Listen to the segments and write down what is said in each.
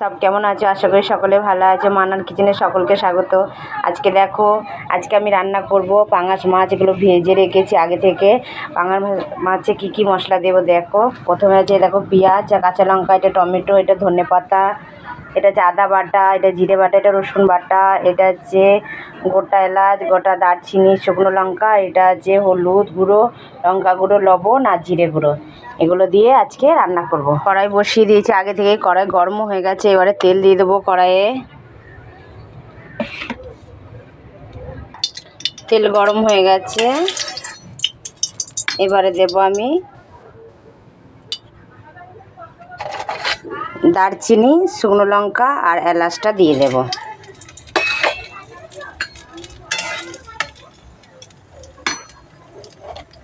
সব কেমন আছো? আশা করি সকলে ভালো আছে। মান্নান কিচেনে সকলকে স্বাগত। আজকে দেখো, আজকে আমি রান্না করব পাঙাশ মাছ। এগুলো ভেজে রেখেছি আগে থেকে। পাঙাশ মাছে কি কি মশলা দেবো দেখো। প্রথমে আছে দেখো পেঁয়াজ, কাঁচা লঙ্কা, এটা টমেটো, এটা ধনেপাতা, এটা হচ্ছে আদা বাটা, এটা জিরে বাটা, এটা রসুন বাটা, এটা হচ্ছে গোটা এলাচ, গোটা দারচিনি, শুকনো লঙ্কা, এটা হচ্ছে হলুদ গুঁড়ো, লঙ্কা গুঁড়ো, লবণ আর জিরে গুঁড়ো। এগুলো দিয়ে আজকে রান্না করব। কড়াই বসিয়ে দিয়েছি আগে থেকে। কড়াই গরম হয়ে গেছে। এবারে তেল দিয়ে দেবো কড়াইয়ে। তেল গরম হয়ে গেছে। এবারে দেব আমি দারচিনি, শুকনো লঙ্কা আর এলাচটা দিয়ে দেব।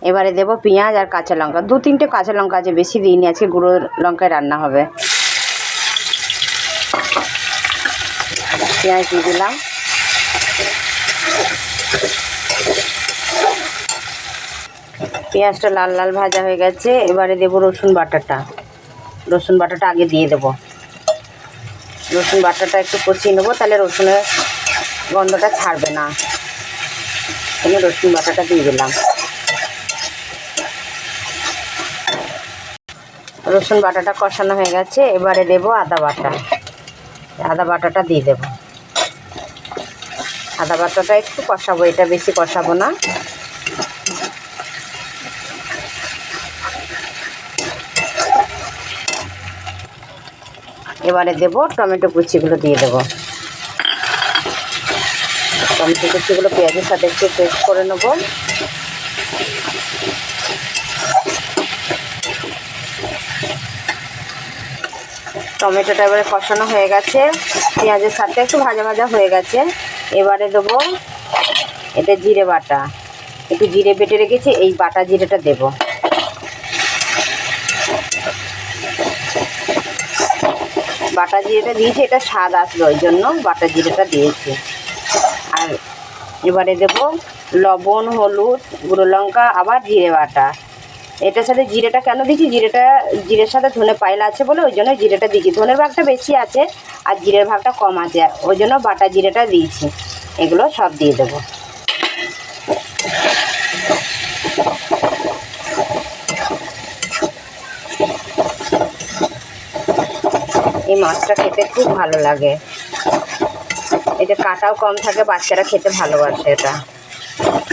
এবারে দেব পেঁয়াজ আর কাঁচা লঙ্কা। 2-3টে কাঁচা লঙ্কা আছে, বেশি দিইনি, আজকে গুঁড়ো লঙ্কায় রান্না হবে। পেঁয়াজ দিয়ে দিলাম। পেঁয়াজটা লাল লাল ভাজা হয়ে গেছে। এবারে দেব রসুন বাটাটা। রসুন বাটাটা আগে দিয়ে দেব। রসুন বাটাটা একটু কষিয়ে নেবো, তাহলে রসুনের গন্ধটা ছাড়বে না। আমি রসুন বাটাটা দিয়ে দিলাম। রসুন বাটাটা কষানো হয়ে গেছে। এবারে দেব আদা বাটা। আদা বাটাটা দিয়ে দেব। আদা বাটাটা একটু কষাবো, এটা বেশি কষাবো না। এবারে দেব টমেটো কুচিগুলো দিয়ে দেব। টমেটো কুচিগুলো পেঁয়াজের সাথে একটু পেস্ট করে নেব। টমেটোটা এবারে কষানো হয়ে গেছে, পেঁয়াজের সাথে একটু ভাজা ভাজা হয়ে গেছে। এবারে দেবো এটা জিরে বাটা। একটু জিরে বেটে রেখেছি, এই বাটা জিরেটা দেব। বাটা জিরেটা দিয়েছি, এটা স্বাদ আসবে, ওই জন্য বাটা জিরেটা দিয়েছি। আর এবারে দেব লবণ, হলুদ, গুঁড়ো লঙ্কা, আবার জিরে বাটা। এটার সাথে জিরেটা কেন দিচ্ছি, জিরের সাথে ধনে পাইলা আছে বলে ওই জন্য জিরেটা দিচ্ছি। ধনের ভাগটা বেশি আছে আর জিরের ভাগটা কম আছে, ওই জন্য বাটা জিরেটা দিয়েছি। এগুলো সব দিয়ে দেবো। এই মাছটা খেতে খুব ভালো লাগে। এটা কাটাও কম থাকে, বাচ্চারা খেতে ভালোবাসে। এটা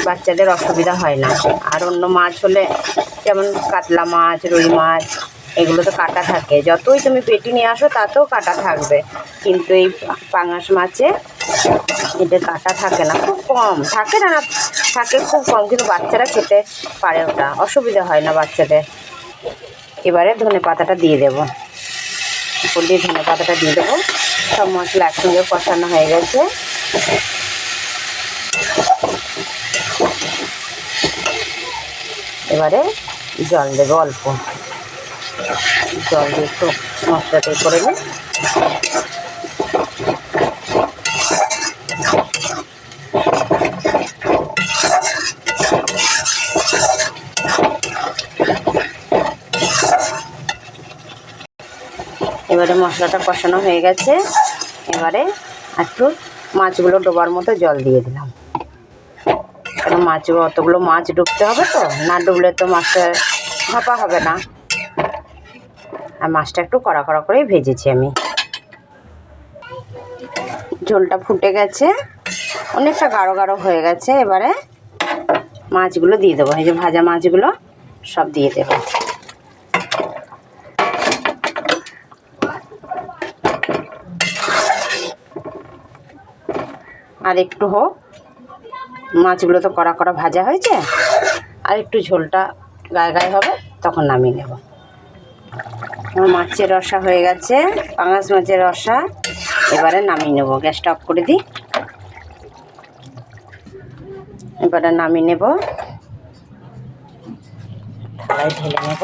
বাচ্চাদের অসুবিধা হয় না। আর অন্য মাছ হলে যেমন কাতলা মাছ, রুই মাছ, এগুলো তো কাটা থাকে। যতই তুমি পেটি নিয়ে আসো তাতেও কাটা থাকবে, কিন্তু এই পাঙাশ মাছে এতে কাটা থাকে না, খুব কম থাকে। না থাকে খুব কম, কিন্তু বাচ্চারা খেতে পারে, ওটা অসুবিধা হয় না বাচ্চাদের। এবারে ধনে পাতাটা দিয়ে দেবো। উপর দিয়ে ধনে পাতাটা দিয়ে দেবো। সব মশলা একসঙ্গে কষানো হয়ে গেছে। এবারে জল দেবো অল্প। জল দিয়ে একটু মশলাটা করে নিই। এবারে মশলাটা কষানো হয়ে গেছে। এবারে একটু মাছগুলো ডোবার মতো জল দিয়ে দিলাম, কারণ অতগুলো মাছ ডুবতে হবে তো, না ডুবলে তো মাছটা ভাপা হবে না। আর মাছটা একটু কড়া কড়া করেই ভেজেছি আমি। ঝোলটা ফুটে গেছে, অনেকটা গাঢ় গাঢ় হয়ে গেছে। এবারে মাছগুলো দিয়ে দেবো। এই যে ভাজা মাছগুলো সব দিয়ে দেবো। আর একটু হোক, মাছগুলো তো কড়া কড়া ভাজা হয়েছে, আর একটু ঝোলটা গায়ে গায়ে হবে, তখন নামিয়ে নেব। আমার মাছের রসা হয়ে গেছে, পাঙাশ মাছের রসা। এবারে নামিয়ে নেব। গ্যাসটা অফ করে দিই। এবারে নামিয়ে নেব, থালায় ঢেলে নেব।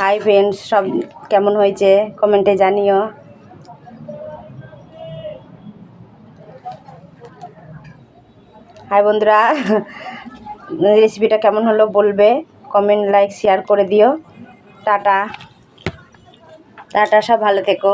হাই ফ্রেন্ডস, সব কেমন হয়েছে কমেন্টে জানিও। হাই বন্ধুরা, রেসিপিটা কেমন হলো বলবে, কমেন্ট লাইক শেয়ার করে দিও। টাটা টাটা, সব ভালো থেকো।